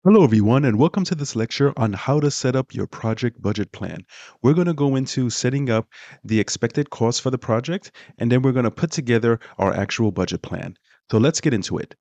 Hello, everyone, and welcome to this lecture on how to set up your project budget plan. We're going to go into setting up the expected cost for the project, and then we're going to put together our actual budget plan. So let's get into it.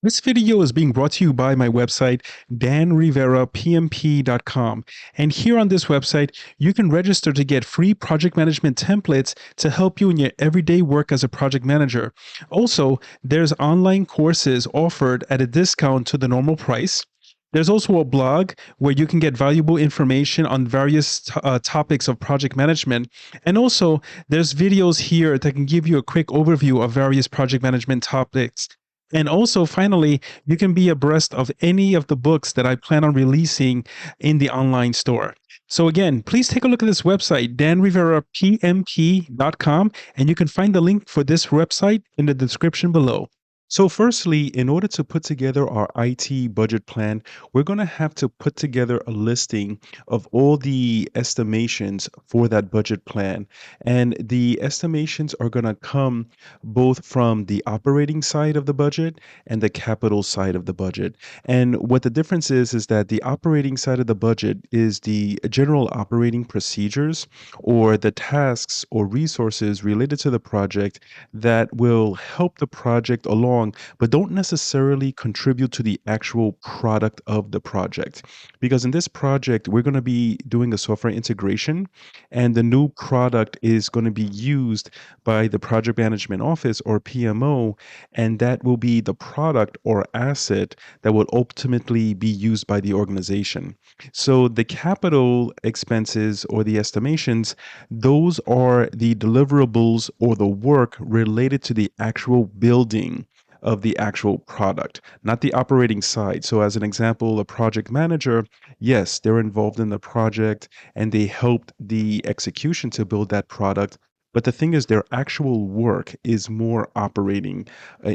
This video is being brought to you by my website, danriverapmp.com. And here on this website, you can register to get free project management templates to help you in your everyday work as a project manager. Also, there's online courses offered at a discount to the normal price. There's also a blog where you can get valuable information on various topics of project management. And also, there's videos here that can give you a quick overview of various project management topics. And also, finally, you can be abreast of any of the books that I plan on releasing in the online store. So, again, please take a look at this website, danriverapmp.com, and you can find the link for this website in the description below. So, firstly, in order to put together our IT budget plan, we're going to have to put together a listing of all the estimations for that budget plan. And the estimations are going to come both from the operating side of the budget and the capital side of the budget. And what the difference is that the operating side of the budget is the general operating procedures or the tasks or resources related to the project that will help the project along, but don't necessarily contribute to the actual product of the project. Because in this project, we're going to be doing a software integration, and the new product is going to be used by the project management office or PMO, and that will be the product or asset that will ultimately be used by the organization. So the capital expenses or the estimations, those are the deliverables or the work related to the actual building of the actual product, not the operating side. So, as an example, a project manager, yes, they're involved in the project and they helped the execution to build that product. But the thing is, their actual work is more operating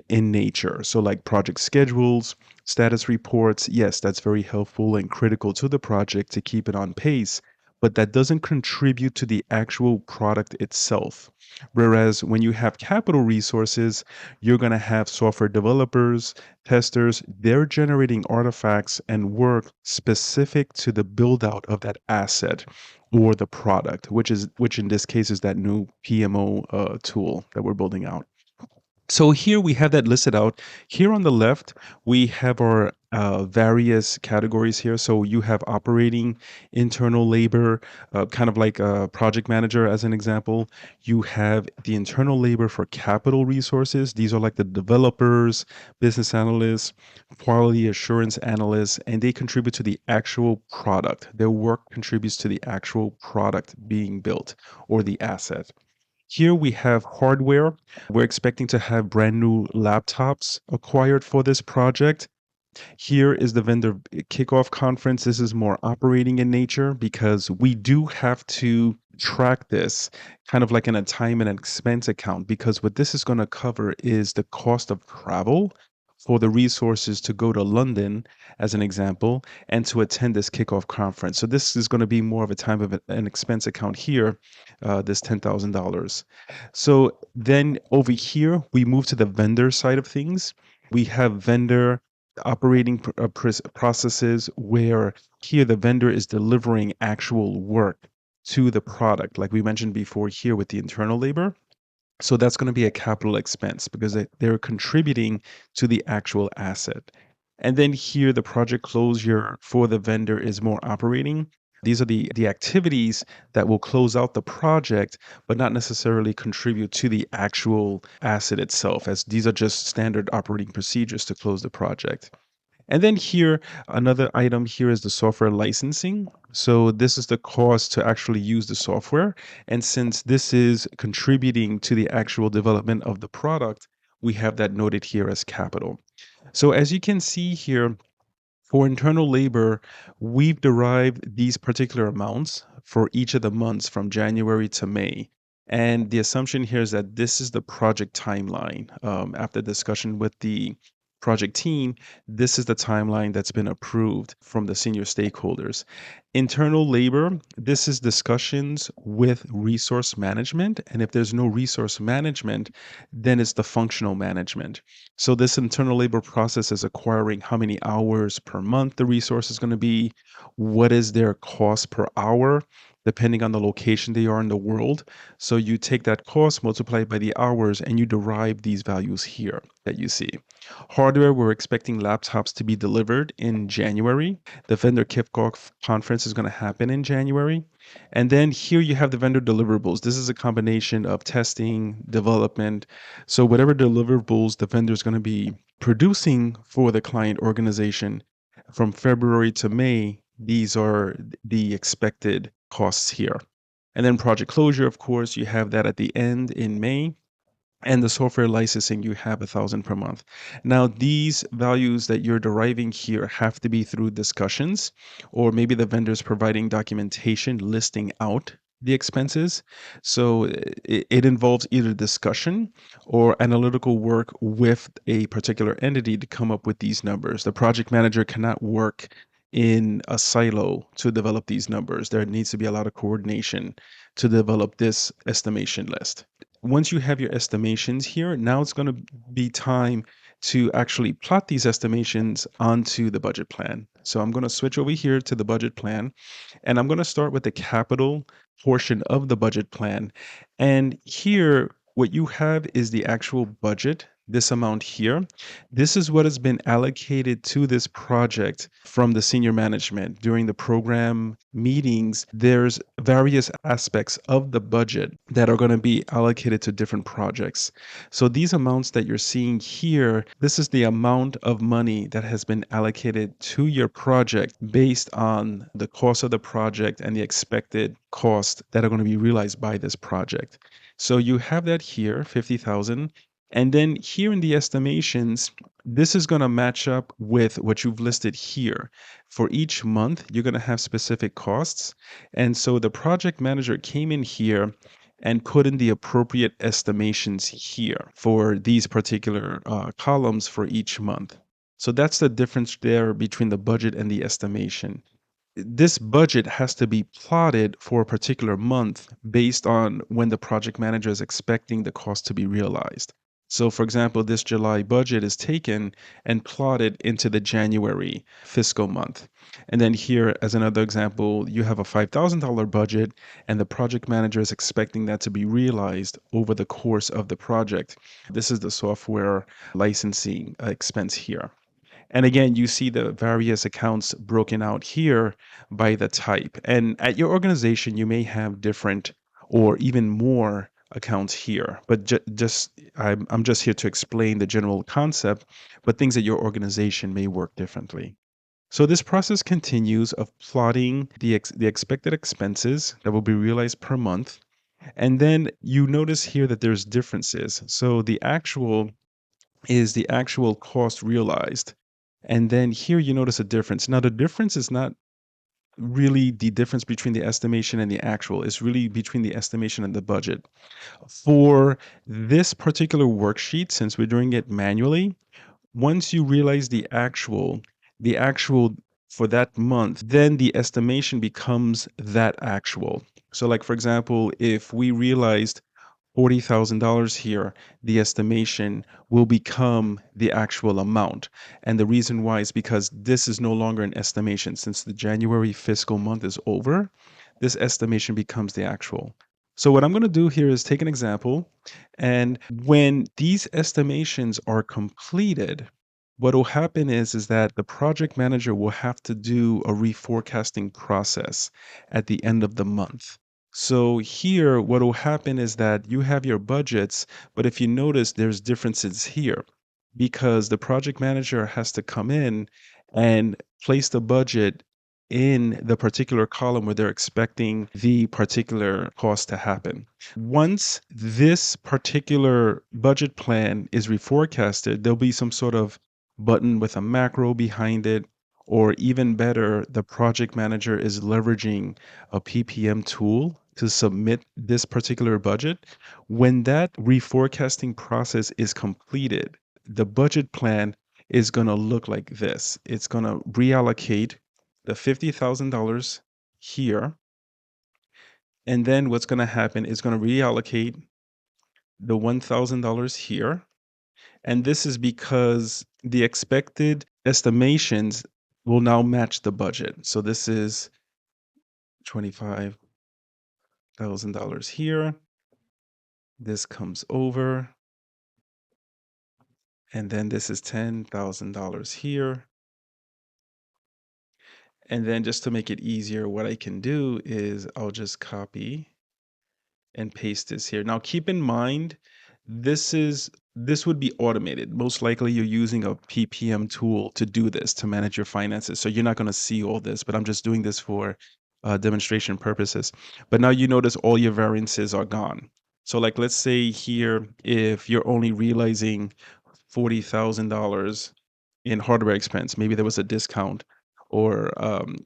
in nature. So, like project schedules, status reports, yes, that's very helpful and critical to the project to keep it on pace, but that doesn't contribute to the actual product itself. Whereas when you have capital resources, you're going to have software developers, testers, they're generating artifacts and work specific to the build out of that asset or the product, which in this case is that new PMO tool that we're building out. So here we have that listed out. Here on the left, we have our various categories here. So you have operating, internal labor, kind of like a project manager as an example. You have the internal labor for capital resources. These are like the developers, business analysts, quality assurance analysts, and they contribute to the actual product. Their work contributes to the actual product being built or the asset. Here we have hardware. We're expecting to have brand new laptops acquired for this project. Here is the vendor kickoff conference. This is more operating in nature because we do have to track this kind of like in a time and an expense account, because what this is going to cover is the cost of travel for the resources to go to London, as an example, and to attend this kickoff conference. So this is going to be more of a time of an expense account here, this $10,000. So then over here, we move to the vendor side of things. We have vendor operating processes where here the vendor is delivering actual work to the product, like we mentioned before here with the internal labor. So that's going to be a capital expense because they're contributing to the actual asset. And then here, the project closure for the vendor is more operating. These are the activities that will close out the project, but not necessarily contribute to the actual asset itself, as these are just standard operating procedures to close the project. And then here, another item here is the software licensing. So this is the cost to actually use the software. And since this is contributing to the actual development of the product, we have that noted here as capital. So as you can see here, for internal labor, we've derived these particular amounts for each of the months from January to May. And the assumption here is that this is the project timeline after discussion with the project team, this is the timeline that's been approved from the senior stakeholders. Internal labor, this is discussions with resource management. And if there's no resource management, then it's the functional management. So this internal labor process is acquiring how many hours per month the resource is going to be, what is their cost per hour, depending on the location they are in the world. So you take that cost, multiply it by the hours, and you derive these values here that you see. Hardware, we're expecting laptops to be delivered in January. The vendor kickoff conference is going to happen in January. And then here you have the vendor deliverables. This is a combination of testing, development. So whatever deliverables the vendor is going to be producing for the client organization from February to May, these are the expected costs here. And then project closure, of course, you have that at the end in May. And the software licensing, you have 1,000 per month. Now, these values that you're deriving here have to be through discussions, or maybe the vendor's providing documentation listing out the expenses. So it involves either discussion or analytical work with a particular entity to come up with these numbers. The project manager cannot work in a silo to develop these numbers. There needs to be a lot of coordination to develop this estimation list. Once you have your estimations here, now it's going to be time to actually plot these estimations onto the budget plan. So I'm going to switch over here to the budget plan, and I'm going to start with the capital portion of the budget plan. And here, what you have is the actual budget, this amount here. This is what has been allocated to this project from the senior management during the program meetings. There's various aspects of the budget that are going to be allocated to different projects. So these amounts that you're seeing here, this is the amount of money that has been allocated to your project based on the cost of the project and the expected costs that are going to be realized by this project. So you have that here, 50,000. And then here in the estimations, this is going to match up with what you've listed here. For each month, you're going to have specific costs. And so the project manager came in here and put in the appropriate estimations here for these particular columns for each month. So that's the difference there between the budget and the estimation. This budget has to be plotted for a particular month based on when the project manager is expecting the cost to be realized. So, for example, this July budget is taken and plotted into the January fiscal month. And then here, as another example, you have a $5,000 budget, and the project manager is expecting that to be realized over the course of the project. This is the software licensing expense here. And again, you see the various accounts broken out here by the type. And at your organization, you may have different or even more accounts here. But I'm just here to explain the general concept, but things at your organization may work differently. So this process continues of plotting the expected expenses that will be realized per month. And then you notice here that there's differences. So the actual is the actual cost realized. And then here you notice a difference. Now, the difference is not really the difference between the estimation and the actual, it's really between the estimation and the budget. For this particular worksheet, since we're doing it manually, once you realize the actual for that month, then the estimation becomes that actual. So, like for example, if we realized $40,000 here, the estimation will become the actual amount. And the reason why is because this is no longer an estimation. Since the January fiscal month is over, this estimation becomes the actual. So what I'm going to do here is take an example. And when these estimations are completed, what will happen is that the project manager will have to do a reforecasting process at the end of the month. So here, what will happen is that you have your budgets, but if you notice, there's differences here because the project manager has to come in and place the budget in the particular column where they're expecting the particular cost to happen. Once this particular budget plan is reforecasted, there'll be some sort of button with a macro behind it, or even better, the project manager is leveraging a PPM tool to submit this particular budget. When that reforecasting process is completed, the budget plan is going to look like this. It's going to reallocate the $50,000 here. And then what's going to happen is going to reallocate the $1,000 here. And this is because the expected estimations will now match the budget. So this is $25,000 here. This comes over. And then this is $10,000 here. And then just to make it easier, what I can do is I'll just copy and paste this here. Now keep in mind, this would be automated. Most likely you're using a PPM tool to do this, to manage your finances. So you're not going to see all this, but I'm just doing this for demonstration purposes. But now you notice all your variances are gone. So like, let's say here, if you're only realizing $40,000 in hardware expense, maybe there was a discount or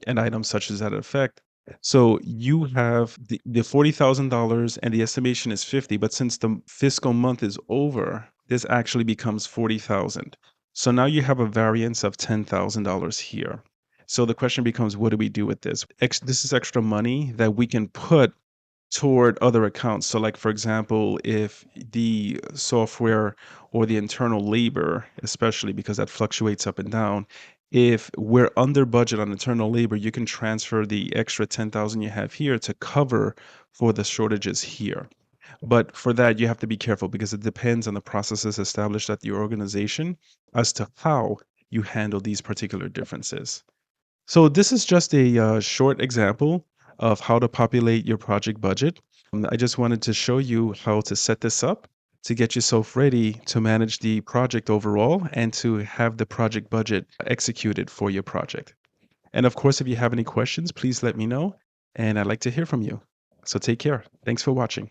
an item such as that effect. So you have the $40,000 and the estimation is 50, but since the fiscal month is over, this actually becomes 40,000. So now you have a variance of $10,000 here. So the question becomes, what do we do with this? This is extra money that we can put toward other accounts. So like for example, if the software or the internal labor, especially because that fluctuates up and down, if we're under budget on internal labor, you can transfer the extra 10,000 you have here to cover for the shortages here. But for that, you have to be careful because it depends on the processes established at the organization as to how you handle these particular differences. So this is just a short example of how to populate your project budget. I just wanted to show you how to set this up to get yourself ready to manage the project overall and to have the project budget executed for your project. And of course, if you have any questions, please let me know. And I'd like to hear from you. So take care. Thanks for watching.